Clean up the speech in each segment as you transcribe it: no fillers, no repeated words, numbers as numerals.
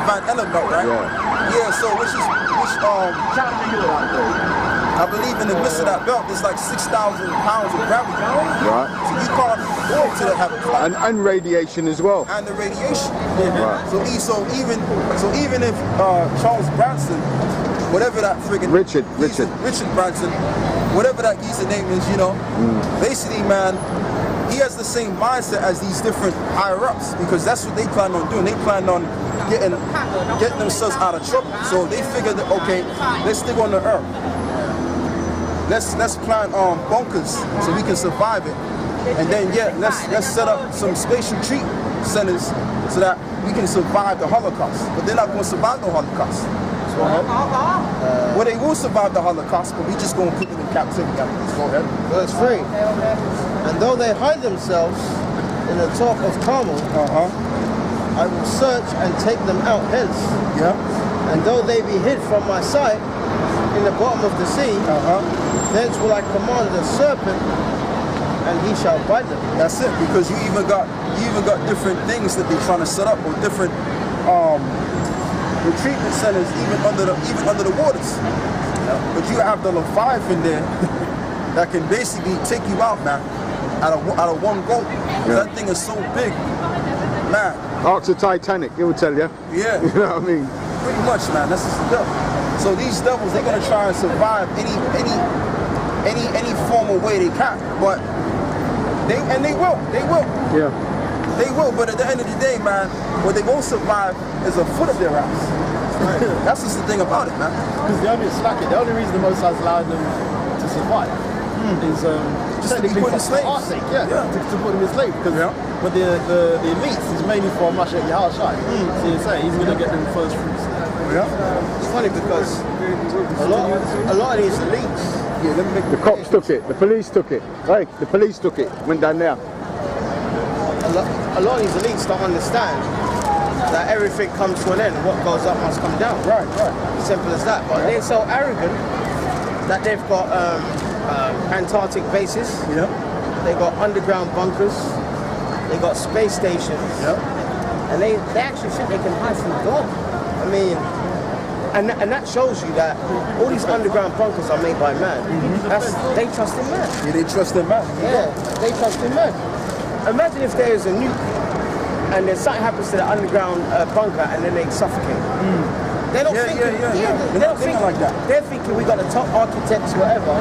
Van Ellen belt, right? Yeah, so which I believe in the midst of that belt, there's like 6,000 pounds of gravity. Right. So you can't afford to have it. And radiation as well. And the radiation. Right. So even if Charles Branson, whatever that friggin' Richard Branson, whatever that geezer name is, you know, basically, man, he has the same mindset as these different higher-ups, because that's what they plan on doing. They plan on getting themselves out of trouble. So they figured that, okay, let's stick on the earth. Let's plant bunkers so we can survive it, and then let's set up some space retreat centers so that we can survive the Holocaust. But they're not going to survive the Holocaust. Well, they will survive the Holocaust, but we just going to put them in captivity. Go ahead. Verse 3. And though they hide themselves in the top of Carmel, I will search and take them out hence. Yeah. And though they be hid from my sight in the bottom of the sea, thence will I command the serpent, and he shall bite them. That's it, because you even got different things that they're trying to set up, or different retreatment centers even under the waters. But you have the Leviathan there that can basically take you out, man, out of one go. That thing is so big, man. Ask the Titanic, it will tell you. Yeah. You know what I mean? Pretty much, man. That's just the devil. So these devils, they're gonna try and survive any form of way they can, but they will. Yeah. They will. But at the end of the day, man, what they won't survive is a foot of their ass. Right. That's just the thing about it, man. Because the only reason the Most High is allowing them to survive is just to be put in slaves. To put them in slaves. Because but the elites is mainly for Mashiach YAHAWASHI. So you say he's going to get them first fruits. It's funny because a lot of these elites, the cops took it, the police took it. Hey, the police took it, went down there. a lot of these elites don't understand that everything comes to an end. What goes up must come down. Right. Simple as that. But they're so arrogant that they've got Antarctic bases. They got underground bunkers. They got space stations. And they actually think they can hide from God. I mean, and that shows you that all these underground bunkers are made by man. They trust in man. Yeah, they trust in man. Yeah, they trust in man. Imagine if there is a nuke and then something happens to the underground bunker and then they suffocate. They don't think They're not thinking like that. They're thinking we got the top architects, whatever.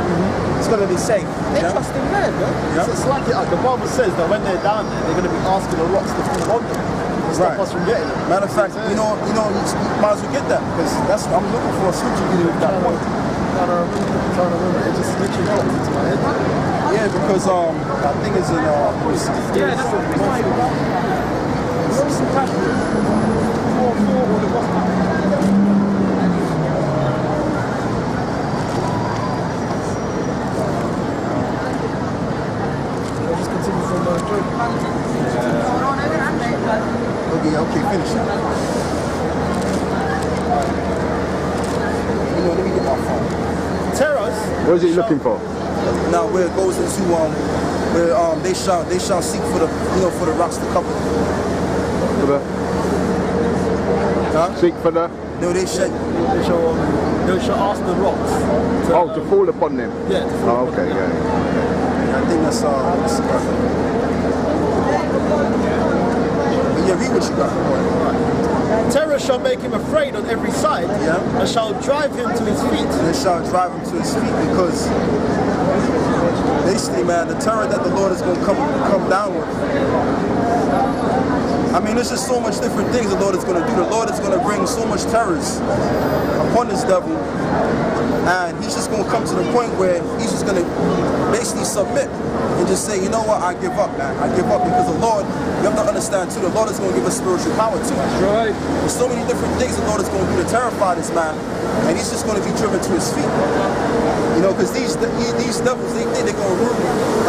It's going to be safe. They trust in man, man. So it's like the Bible says that when they're down there, they're going to be asking the rocks to fall on them. Stop us from getting it. Matter of fact, you might as well get that, because that's what I'm looking for, a scripture video at that point. Trying to remember, it just literally popped into my head. Yeah, because I think it's in Just continue from Okay, finish it. Let me get my phone. Terrors. What is he looking for? Now where it goes into where they shall seek for the for the rocks to cover them. Seek for the. No, they shall ask the rocks. To fall upon them. Yeah. To fall okay. upon them. Yeah. I think that's read what you got. Terror shall make him afraid on every side, and shall drive him to his feet. And it shall drive him to his feet, because basically, man, the terror that the Lord is going to come down with. I mean, there's just so much different things the Lord is going to do. The Lord is going to bring so much terrors upon this devil, and he's just going to come to the point where he's just going to basically submit and just say, you know what, I give up, man. I give up, because the Lord, you have to understand too, the Lord is going to give us spiritual power too. Right. There's so many different things the Lord is going to do to terrify this man, and he's just going to be driven to his feet. Because these devils, they think they're going to rule,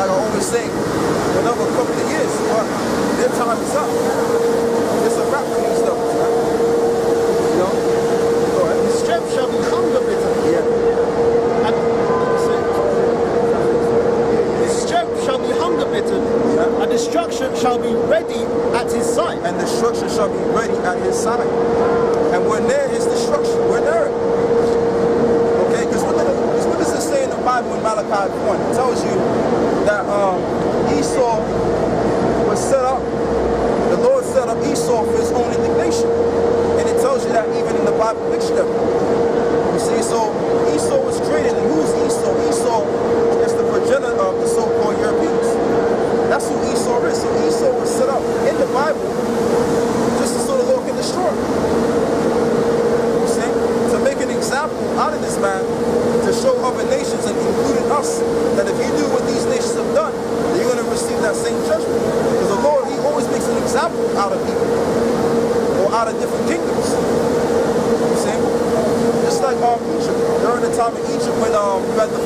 like I always say, for another couple of years, but their time is up. It's a wrap for these devils, man. Go ahead. His strength shall be hunger bitter. Yeah. His strength shall be hunger bitten, and destruction shall be ready at his side. And destruction shall be ready at his side.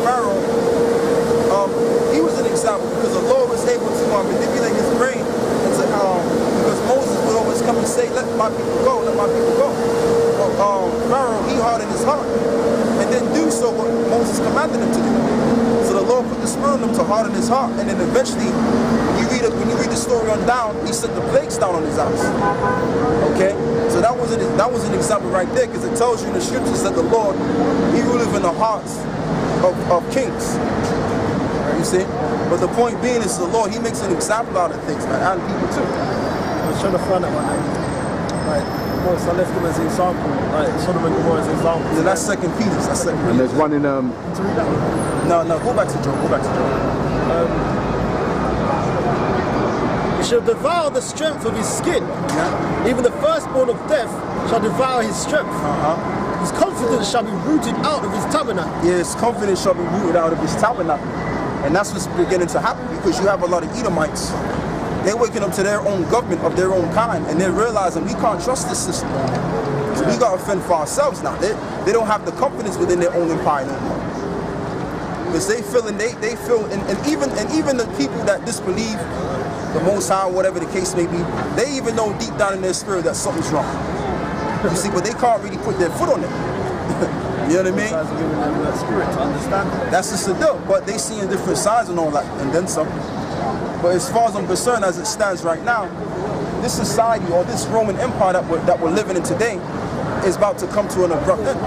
Pharaoh, he was an example because the Lord was able to manipulate his brain into, because Moses would always come and say, let my people go, let my people go. But Pharaoh, he hardened his heart and didn't do so what Moses commanded him to do. So the Lord put the spirit on him to harden his heart, and then eventually, when you read the story on down, he sent the plagues down on his house. Okay, so that was an example right there, because it tells you in the scriptures that the Lord, he ruleth in the hearts of kings. You see, but the point being is the Lord, he makes an example out of things, man, and people too. I was trying to find that one, like, most I left him as an example, like Solomon Gomorrah as an example. Yeah, that's Second Peter. That's Second Peter. And there's one in To read that one? No, go back to Job. Go back to Job. He shall devour the strength of his skin. Yeah. Even the firstborn of death shall devour his strength. His confidence shall be rooted out of his tabernacle. Yeah, his confidence shall be rooted out of his tabernacle. And that's what's beginning to happen, because you have a lot of Edomites. They're waking up to their own government of their own kind, and they're realizing we can't trust this system. So we gotta fend for ourselves now. They don't have the confidence within their own empire no more. Because they feel, and even the people that disbelieve the Most High, whatever the case may be, they even know deep down in their spirit that something's wrong. You see, but they can't really put their foot on it. You know what I mean? Giving them that spirit to understand it. That's just the deal. But they see in different sides and all that, and then some. But as far as I'm concerned, as it stands right now, this society or this Roman Empire that we're living in today is about to come to an abrupt end.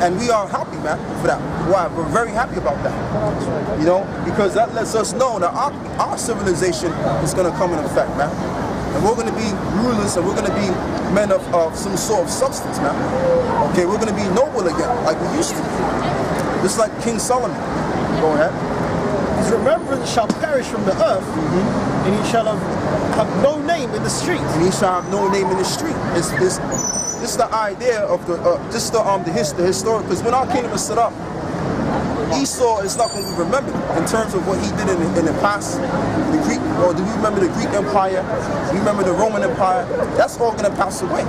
And we are happy, man, for that. Why? We're very happy about that. You know, because that lets us know that our civilization is going to come in effect, man. And we're going to be rulers, and we're going to be men of some sort of substance, man. Okay, we're going to be noble again, like we used to. Just like King Solomon. Go ahead. His remembrance shall perish from the earth, and he shall have no name in the street. And he shall have no name in the street. It's the idea of the historic. Because when our kingdom is set up, Esau is not going to be remembered in terms of what he did in the past. The Greek, or do we remember the Greek Empire? Do you remember the Roman Empire? That's all going to pass away.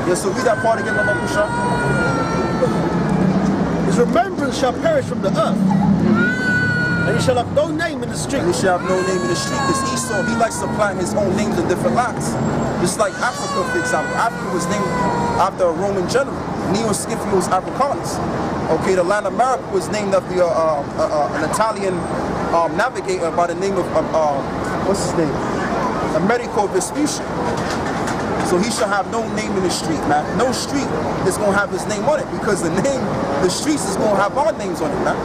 Yeah, so read that part again, my Uncle Sean. His remembrance shall perish from the earth, and he shall have no name in the street. He shall have no name in the street, because Esau, he likes to plant his own names in different lands. Just like Africa, for example. Africa was named after a Roman general, Neo-Scipio's Africanus. Okay, the land of America was named after an Italian navigator by the name of, what's his name? Americo Vespucci. So he shall have no name in the street, man. No street is going to have his name on it, because the streets is going to have our names on it, man.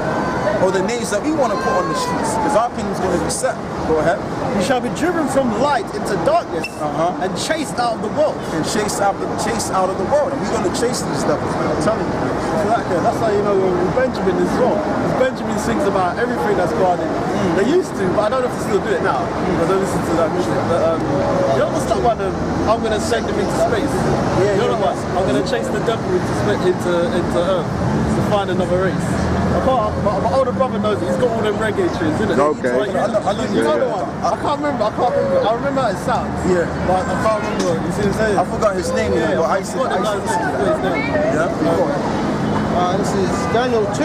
Or the names that we want to put on the streets, because our kingdom's going to be set. Go ahead. He shall be driven from light into darkness, and chased out of the world. And chased out of the world. And we're going to chase these devils, man. I'm telling you. Exactly. That's how you know with Benjamin as well. Benjamin sings about everything that's guarded. They used to, but I don't know if they still do it now. I don't listen to that music. But you know what's that one? I'm going to send them into space. Yeah, you know what? I'm going to chase the devil into Earth to find another race. My older brother knows it. He's got all them reggae tunes, isn't it? Okay. You know the one? I can't remember. I remember how it sounds. Yeah. But I can't remember. You see what I'm saying? I forgot his name, Yeah, but I forgot his name. Yeah. This is Daniel 2.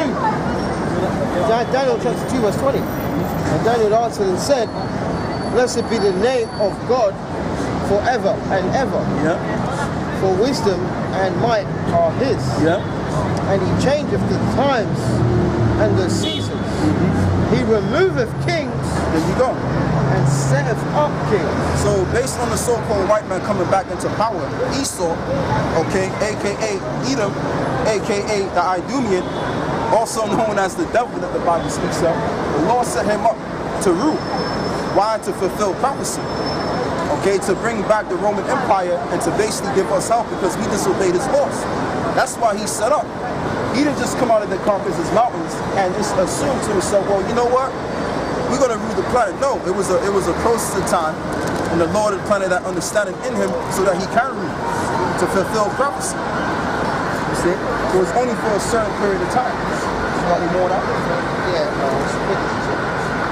Daniel chapter 2 verse 20. And Daniel answered and said, blessed be the name of God forever and ever. Yeah. For wisdom and might are his. Yeah. And he changeth the times and the seasons. He removeth kings. There you go. And setteth up kings. So based on the so-called white man coming back into power, Esau, okay, aka Edom, aka the Idumean, also known as the devil that the Bible speaks of, the Lord set him up to rule. Why? To fulfill prophecy. Okay, to bring back the Roman Empire and to basically give us help because we disobeyed his laws. That's why he set up. He didn't just come out of the Caucasus Mountains and just assume to himself, well, you know what? We're going to rule the planet. No, it was a process of time, and the Lord had planted that understanding in him so that he can rule, to fulfill prophecy. You see? So it's only for a certain period of time. Slightly more than that. Yeah.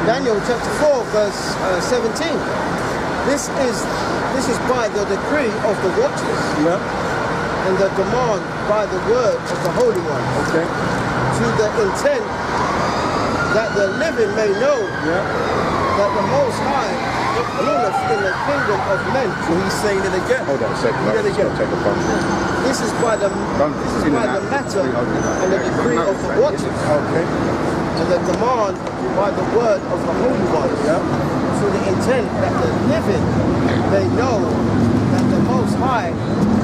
Daniel chapter 4 verse 17. This is by the decree of the watchers. Yeah. And the demand by the word of the Holy One. Okay. to the intent that the living may know that the Most High ruleth in the kingdom of men. So he's saying it again. Hold on a second. Read it again. Take a phone. This is by the matter and the decree of the watchers. Okay. And the command by the word of the Holy One. To the intent that the living may know that the Most High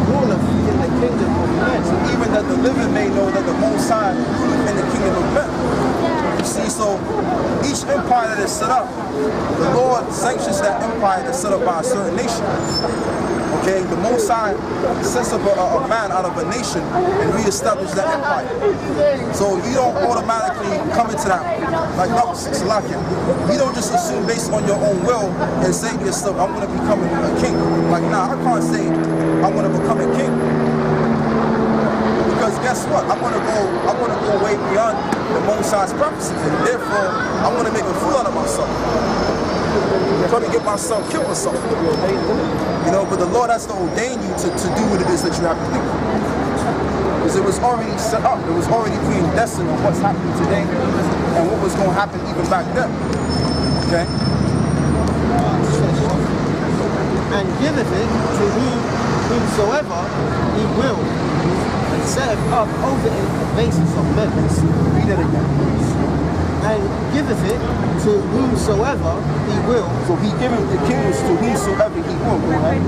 ruleth in the kingdom of men. So even that the living may know that the Most High ruleth in the kingdom of men. You see, so each empire that is set up, the Lord sanctions that empire that's set up by a certain nation. Okay, the Most High sets up a man out of a nation and reestablish that empire. So you don't automatically come into that, like no, Salakia. You don't just assume based on your own will and say to yourself, I'm going to become a king. Like, nah, I can't say I'm going to become a king. Because guess what? I'm going to go way beyond the Most High's prophecies, and therefore I'm going to make a fool out of myself. Probably get myself killed or something. You know, but the Lord has to ordain you to do what it is that you have to do. Because it was already set up, it was already predestined on what's happening today and what was going to happen even back then. Okay? And giveth it to whomsoever he will, and setteth up over it the basis of men. Read it again. And giveth it to whomsoever he will. So he giveth the kingdoms to whomsoever he will, go ahead.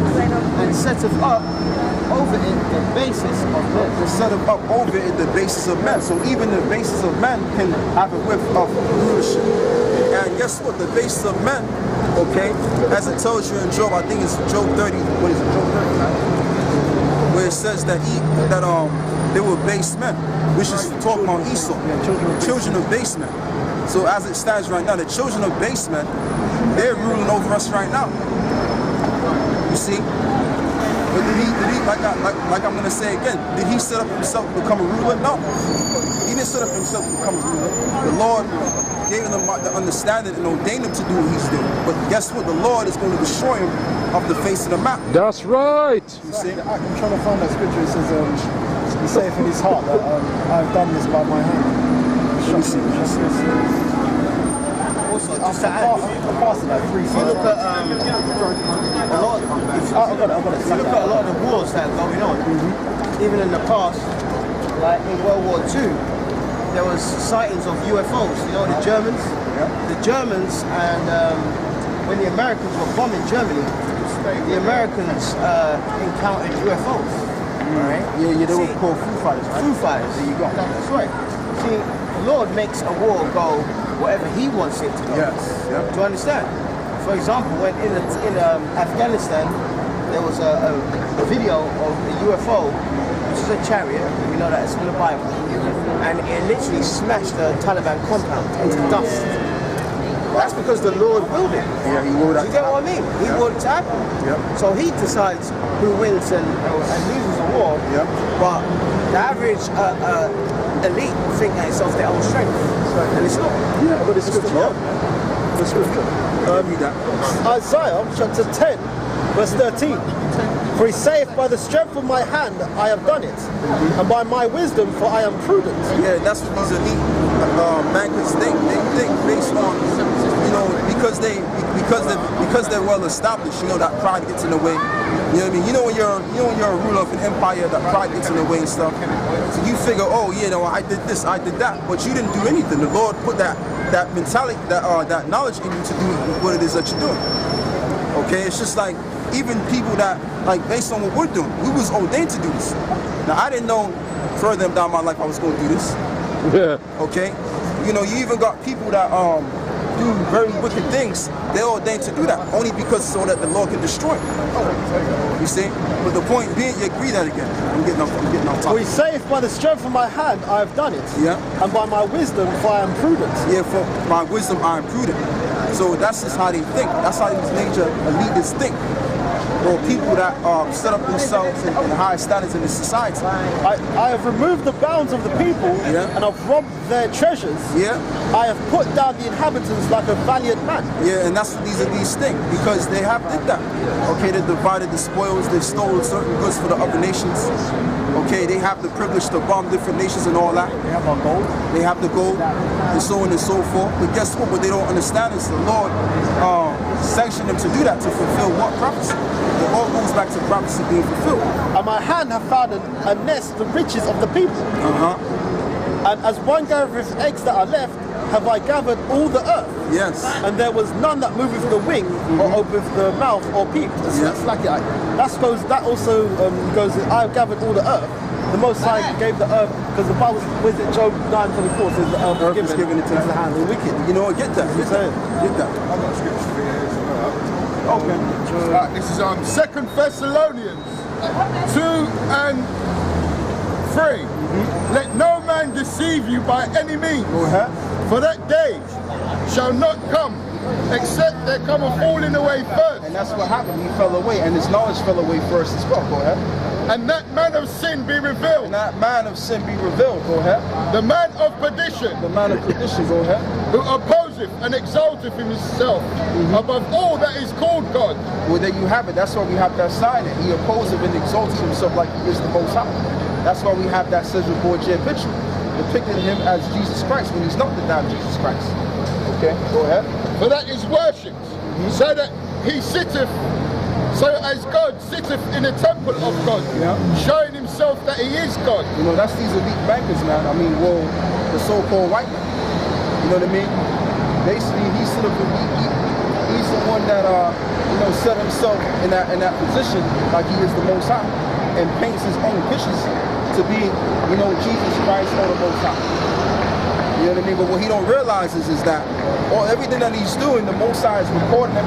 And setteth up over it the basis of men. To set him up over it the basis of men. So even the basis of men can have a whiff of rulership. And guess what? The basis of men, okay, as it tells you in Job, I think it's Job 30, what is it, Job 30, right? Where it says that they were base men, which is talking about Esau, children of base men. So as it stands right now, the children of base men, they're ruling over us right now. You see? But did he like I'm gonna say again, did he set up himself to become a ruler? No. He didn't set up himself to become a ruler. The Lord gave him the understanding and ordained him to do what he's doing. But guess what? The Lord is going to destroy him off the face of the map. That's right. You see? I'm trying to find that scripture. It says, he saith in his heart that I've done this by my hand. Let me see. Also, just to add, I'm passing that free. if you look at a lot of the wars that are going on, even in the past, like in World War II, there was sightings of UFOs. You know, the Germans? The Germans, and when the Americans were bombing Germany, the Americans encountered UFOs. Right? Yeah, they were called Foo Fighters, right? Foo Fighters. There you go. That's right. See, the Lord makes a war go whatever He wants it to go. Yes. Yeah. Do you understand? For example, when in Afghanistan, there was a video of a UFO, which is a chariot. We know that it's in the Bible, and it literally smashed the Taliban compound into dust. That's because the Lord willed it. Yeah, he willed that. Do you get what I mean? He willed it to happen. Yeah. So He decides who wins and loses the war. Yeah. But the average elite think that it's of their own strength, and it's not. Yeah, but it's scripture. The scripture. Read that. Isaiah chapter 10, verse 13. For he saith, by the strength of my hand I have done it, and by my wisdom, for I am prudent. Yeah, that's what these elite bankers think. They think based on, you know, because they're well established. You know, that pride gets in the way. You know what I mean? You know when you're a ruler of an empire, that pride gets in the way and stuff. So you figure, oh, you know, I did this, I did that, but you didn't do anything. The Lord put that mentality, that knowledge in you to do what it is that you're doing. Okay, it's just like even people that, like, based on what we're doing, we was ordained to do this. Now I didn't know further down my life I was going to do this. Yeah. Okay, you know, you even got people that do very wicked things. They're ordained to do that only because so that the Lord can destroy them. You see, but the point being, you agree that again. I'm getting off For topic. he saith, by the strength of my hand I have done it, Yeah. and by my wisdom, for I am prudent. Yeah, for my wisdom I am prudent. So that's just how they think. That's how these major elitists think. or people that set up themselves in high standards in the society. I have removed the bounds of the people, and I've robbed their treasures. I have put down the inhabitants like a valiant man. And that's these things, because they have did that. Okay, they divided the spoils, they stole certain goods for the other nations. Okay, they have the privilege to bomb different nations and all that. They have our gold. They have the gold, and so on and so forth. But guess what? What they don't understand is the Lord sanctioned them to do that, to fulfill what prophecy? It all goes back to prophecy being fulfilled. And my hand have found a nest, the riches of the people. And as one gathereth eggs that are left, have I gathered all the earth. And there was none that moveth the wing, or openeth the mouth, or peeped. That also goes, I have gathered all the earth. The Most High gave the earth, because the Bible, was it Job 9:24 says the earth is given into the hand of the wicked. You know what? Get that. Get that. I've got scripture for you. Okay. Right, this is 2 Thessalonians 2 and 3. Let no man deceive you by any means, for that day shall not come except there come a falling away first. And that's what happened. He fell away, and his knowledge fell away first as well. Go ahead. And that man of sin be revealed. And that man of sin be revealed. Go ahead. The man of perdition. The man of perdition. Go ahead. Who opposeth and exalteth himself above all that is called God. Well, there you have it. That's why we have that sign. He opposeth and exalted himself like he is the Most High. That's why we have that Cesar Borgia picture, depicting him as Jesus Christ when he's not the damn Jesus Christ. Okay, go ahead. For that is worshipped, so that he sitteth, so as God sitteth in the temple of God, showing himself that he is God. You know, that's these elite bankers, man. I mean, well, the so-called white man. You know what I mean? Basically, he's the one that set himself in that position like he is the Most High, and paints his own pictures to be, Jesus Christ or the Most High. You know what I mean? But what he don't realize is that everything that he's doing, the Most High is recording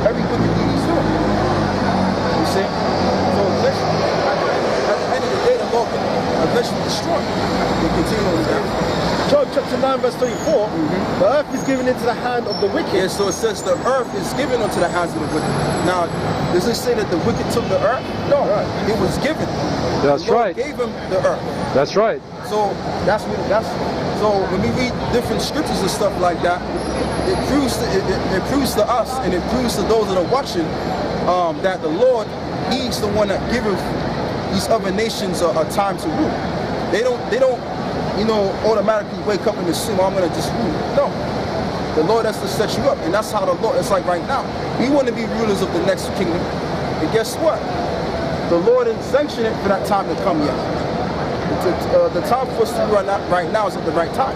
every wicked deed he's doing. You see? So eventually, at the end of the day, the Lord can eventually destroy him. They continue on that. Job chapter 9 verse 34, the earth is given into the hand of the wicked. Yeah, so it says the earth is given unto the hands of the wicked. Now, does it say that the wicked took the earth? No, it was given. That's right. Gave him the earth. That's right. So so when we read different scriptures and stuff like that, it proves to us, and it proves to those that are watching, that the Lord, He's the one that giveth these other nations a time to rule. They don't automatically wake up and assume I'm gonna just rule. No. The Lord has to set you up, and that's how the Lord, it's like right now. We want to be rulers of the next kingdom. And guess what? The Lord didn't sanction it for that time to come yet. The time for us to do right now is at the right time.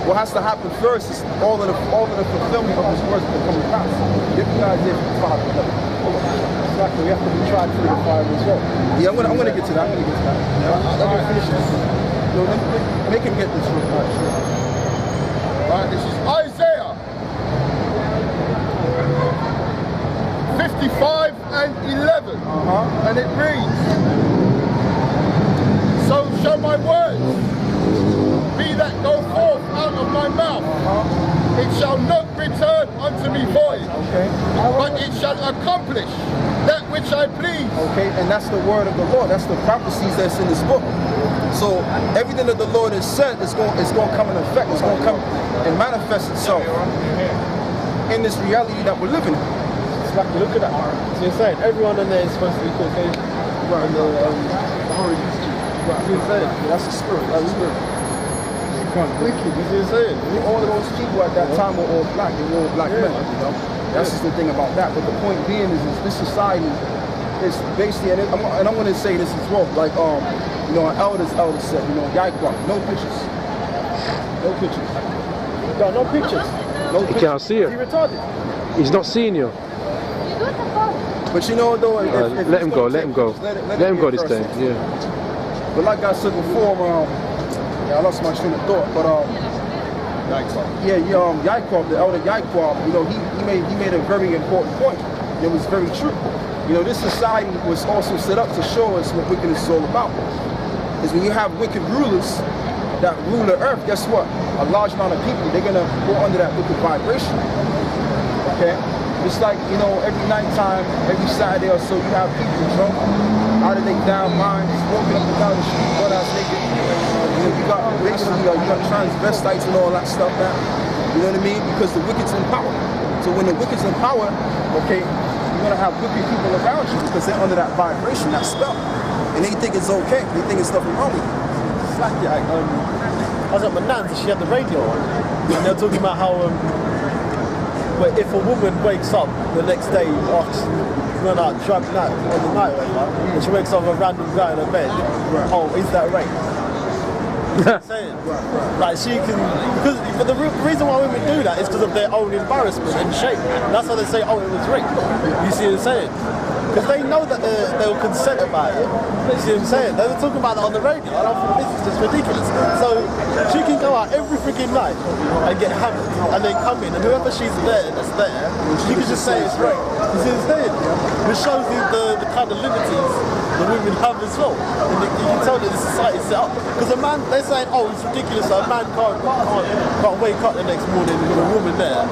What has to happen first is all of the fulfillment of His words will come to pass. Give me Isaiah 55:11. Exactly, we have to be tried through the fire as well. Yeah, I'm gonna get to that. Let me finish this. Make him get this real quick. Right, this is Isaiah 55:11. And it reads, so shall my words be that go forth out of my mouth. It shall not return unto me void, but it shall accomplish that which I please. Okay, and that's the word of the Lord. That's the prophecies that's in this book. So everything that the Lord has said is going to come in effect. It's going to come and manifest itself in this reality that we're living in. It's like, look at that. So you're saying everyone in there is supposed to be Caucasian. Right. And the Orange Institute. Right. So you're saying that's the spirit. That's the spirit. Wicked. You see what you're saying? All of those people at that time were all black. They were all black men. You know? That's just the thing about that. But the point being is this society is basically, and I'm going to say this as well. Like our elders said, YAHAWAH, no pictures. No pictures. No pictures. No He pictures. can't see Is he you. retarded? He's not seeing you. But though, if Let him go. Let him go. Let him go this time. Yeah. But like I said before, I lost my train of thought. But YAHAWAH, the elder YAHAWAH, he made a very important point. It was very true. This society was also set up to show us what wickedness is all about. Is when you have wicked rulers that rule the earth, guess what? A large amount of people, they're gonna go under that wicked vibration. Okay? It's like, you know, every nighttime, every Saturday or so, you have people drunk, out of their down minds, walking up and down the street, butt-ass naked. You know, you got basically, you got transvestites and all that stuff now. You know what I mean? Because the wicked's in power. So when the wicked's in power, okay, you're gonna have wicked people around you because they're under that vibration, that spell. And they think it's okay. They think it's nothing wrong with you. It's like, yeah, I was at my nan's and she had the radio on. And they're talking about how but if a woman wakes up the next day after she's gone out driving out on the night, and she wakes up with a random guy in her bed, oh, is that rape? You know what I'm saying? Like she can, but the reason why women do that is because of their own embarrassment and shame. That's why they say, oh, it was rape. You see what I'm saying? Because they know that they'll consent about it. You see what I'm saying? They were talking about that on the radio, and I thought this is just ridiculous. So she can go out every freaking night and get hammered, and then come in, and whoever she's that's there, she can just say it's rape. You see what I'm saying? Which shows you the kind of liberties the women have as well. And you can tell that the society's set up. Because a man, they're saying, oh, it's ridiculous that a man can't wake up the next morning with a woman there.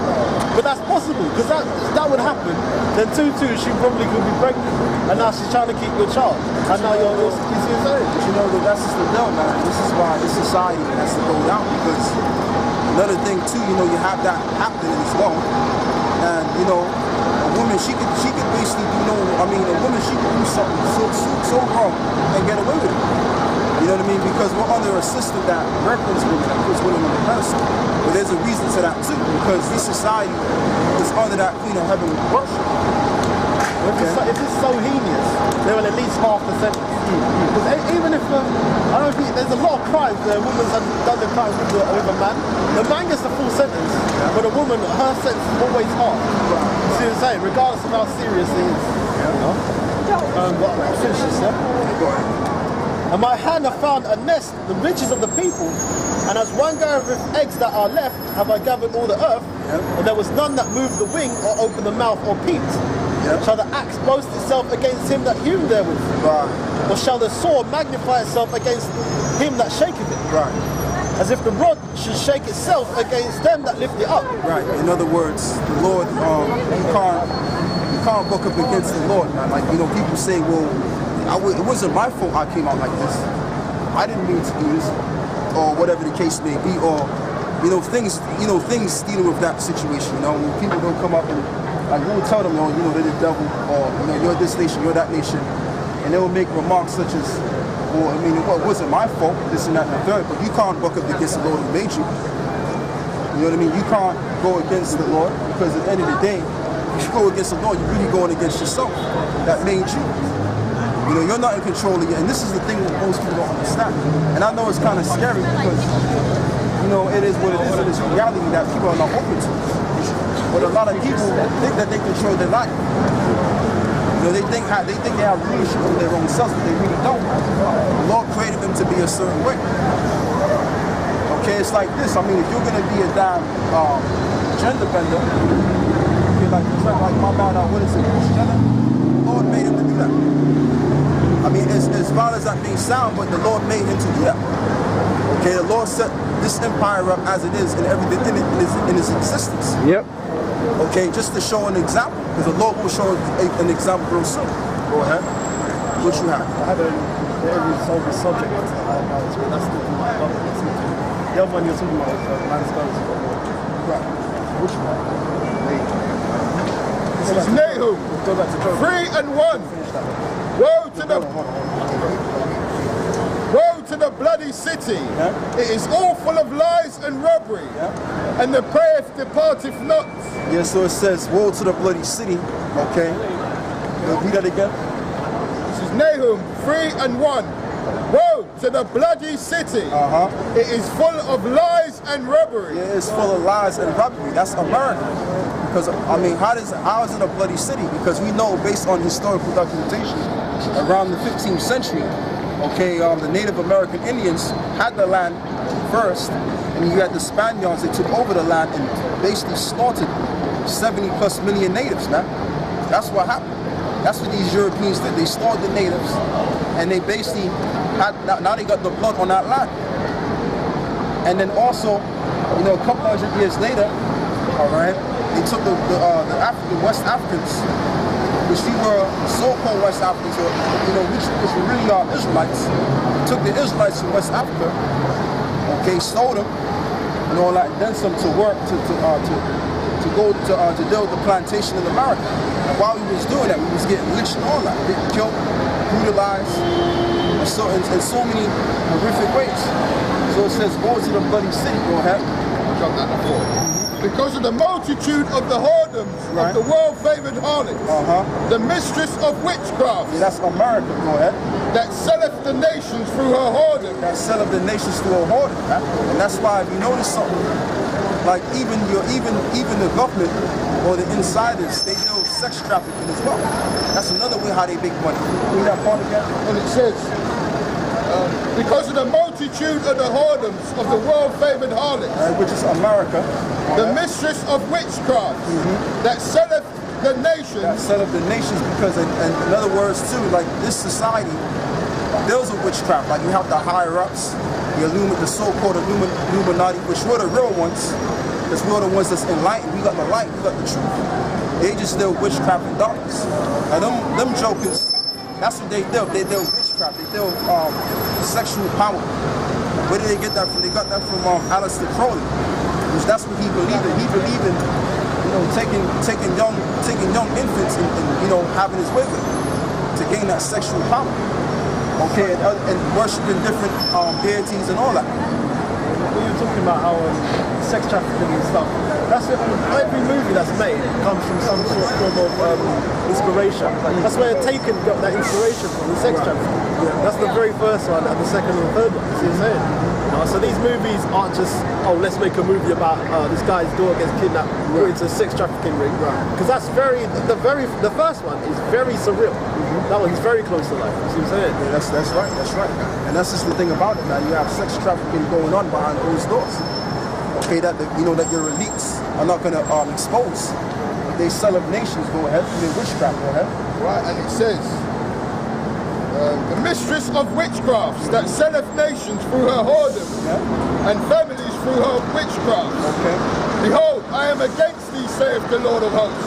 But that's possible, because that would happen. Then she probably could be pregnant, and now she's trying to keep your child. And now you see what I'm saying? But you know, that's just the deal, man. This is why this society has to go down, because another thing too, you know, you have that happening as well. And you know, a woman, she could basically do a woman, she could do something so wrong and get away with it. You know what I mean? Because we're under a system that references women, that puts women on the pedestal. But there's a reason to that too, because this society is under that Queen of Heaven worship. If it's so heinous, they will at least half the sentence. Because even if, I don't think, there's a lot of crimes where a woman's done the crimes with a man. The man gets the full sentence, but a woman, her sentence is always half. You see what I'm saying? Regardless of how serious it is. I'll finish this, yeah? And my hand have found a nest, the riches of the people, and as one gathered with eggs that are left, have I gathered all the earth, and there was none that moved the wing or opened the mouth or peeped. Shall the axe boast itself against him that hewn therewith? Or shall the sword magnify itself against him that shaketh it? As if the rod should shake itself against them that lift it up. In other words, the Lord, you can't buck up against the Lord, man. Like, you know, people say, well, it wasn't my fault I came out like this. I didn't mean to do this, or whatever the case may be, or things dealing with that situation. You know, when people don't come up and like we'll tell them, you know, they're the devil, or you know, you're this nation, you're that nation, and they will make remarks such as, well, I mean, it wasn't my fault, this and that and the third, but you can't buck up against the Lord who made you. You know what I mean? You can't go against the Lord, because at the end of the day, if you go against the Lord, you're really going against yourself that made you. You know, you're not in control of it, and this is the thing that most people don't understand. And I know it's kind of scary because, you know, it is what it is, and it's reality that people are not open to. But a lot of people think that they control their life. You know, they think they have rulership of their own selves, but they really don't. The Lord created them to be a certain way. Okay, it's like this. I mean, if you're gonna be a damn gender bender, you're like my man, what is it, gender? The Lord made him to do that. I mean, as far as that may sound, but the Lord made him to do that. Okay, the Lord set this empire up as it is and everything in its existence. Yep. Okay, just to show an example, because the Lord will show an example real soon. Go ahead. What you have? I had a very sober subject. That's the other one you're talking about is man's goals. Right. What you have? This is Nahum 3:1. Woe to the bloody city. It is all full of lies and robbery, and the prayers departeth not. Yeah, so it says, woe to the bloody city. Okay. Read that again. This is Nahum 3:1. Woe to the bloody city. It is full of lies and robbery. Yeah, it's full of lies and robbery. That's America. Because, I mean, how is it a bloody city? Because we know, based on historical documentation, around the 15th century, okay, the Native American Indians had the land first, and you had the Spaniards that took over the land and basically slaughtered 70+ million natives, man. That's what happened. That's what these Europeans did. They slaughtered the natives, and they basically had, now they got the blood on that land. And then also, you know, a couple hundred years later, all right, they took the West Africans, which we were so-called West Africans, or which were really Israelites. Took the Israelites from West Africa, okay, sold them, and all that, and then some to work to go to deal with the plantation in America. And while we was doing that, we was getting lynched and all that, getting killed, brutalized, in so many horrific ways. So it says, go to the bloody city. Go ahead. Jump that before. Because of the multitude of the whoredoms of the world-favored harlots, the mistress of witchcraft. Yeah, that's America. Go ahead. That selleth the nations through her whoredom. That selleth the nations through her whoredom. Right? And that's why if you notice something, like even the government or the insiders, they deal with sex trafficking as well. That's another way how they make money. Read that part again. And it says, because of the multitude of the whoredoms of the world-favored harlots, which is America, the mistress of witchcraft, that selleth the nations. That selleth the nations, because in other words too, like this society deals with witchcraft. Like you have the higher ups, the so-called Illuminati, which were the real ones, because we're the ones that's enlightened. We got the light, we got the truth. They just deal with witchcraft and darkness. Now them jokers, that's what they deal. They deal with witchcraft. They deal with sexual power. Where did they get that from? They got that from Aleister Crowley, which that's what he believed in. He believed in, taking young infants and having his way with them to gain that sexual power. Okay, and worshiping different deities and all that. When you're talking about how sex trafficking and stuff, that's it. Every movie that's made comes from some sort of form of inspiration. That's where Taken got that inspiration from, the sex trafficking. That's the very first one, and the second and the third one. See what I'm saying? So these movies aren't just, let's make a movie about this guy's daughter gets kidnapped, put into a sex trafficking ring. Because that's the first one is very surreal. That one's very close to life. See what I'm saying? Yeah, that's right. And that's just the thing about it, man. You have sex trafficking going on behind closed doors. Okay, that that your elites are not going to expose. They sell of nations. Go ahead. I mean, witchcraft. Go ahead. Right, and it says, the mistress of witchcrafts that selleth nations through her whoredom, and families through her witchcraft. Okay. Behold, I am against thee, saith the Lord of hosts,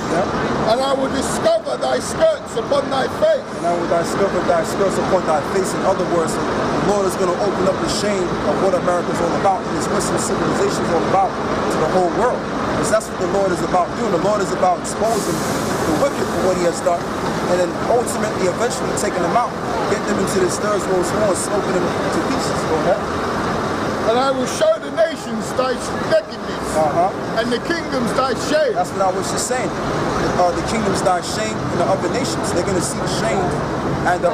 and I will discover thy skirts upon thy face. And I will discover thy skirts upon thy face. In other words, the Lord is going to open up the shame of what America is all about, and this Western civilization is all about to the whole world. Because that's what the Lord is about doing. The Lord is about exposing the wicked for what he has done, and then ultimately, eventually taking them out, get them into this third world war and smoking them to pieces. Go ahead. And I will show the nations thy nakedness, and the kingdoms thy shame. That's what I was just saying. The kingdoms thy shame in the other nations. They're going to see the shame and the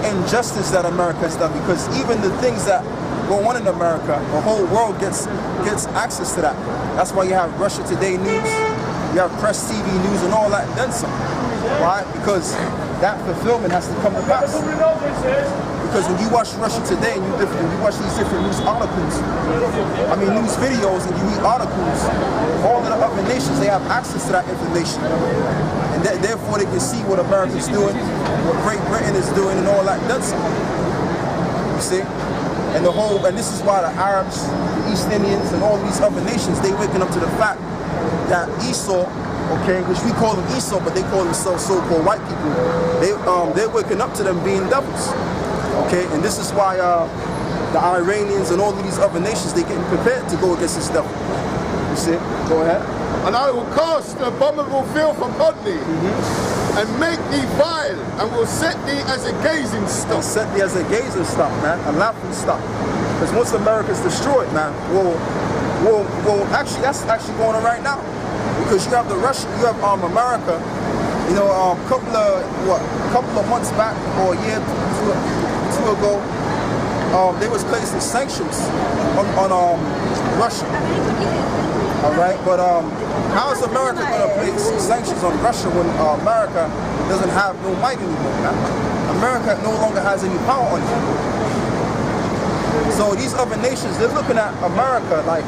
injustice that America has done, because even the things that go on in America, the whole world gets access to that. That's why you have Russia Today News, you have Press TV News and all that, and then some. Why? Because that fulfillment has to come to pass. Because when you watch Russia Today and you watch these different news articles, news videos, and you read articles, all of the other nations, they have access to that information. And therefore they can see what America's doing, what Great Britain is doing, and all that. That's, you see? And this is why the Arabs, the East Indians, and all these other nations, they waking up to the fact that Esau, okay, which we call them Esau, but they call themselves so-called white people, they're waking up to them being devils. Okay, and this is why the Iranians and all of these other nations, they getting prepared to go against this devil. You see? Go ahead. And I will cast the abominable filth upon thee, and make thee vile, and will set thee as a gazing stock. And set thee as a gazing stock, man, a laughing stock. Because once America's destroyed, man, actually, that's actually going on right now. Because you have America, a couple of months back, or a year two ago, they was placing sanctions on Russia. All right, but how is America going to place sanctions on Russia when America doesn't have no might anymore? Man? America no longer has any power on it. So these other nations, they're looking at America like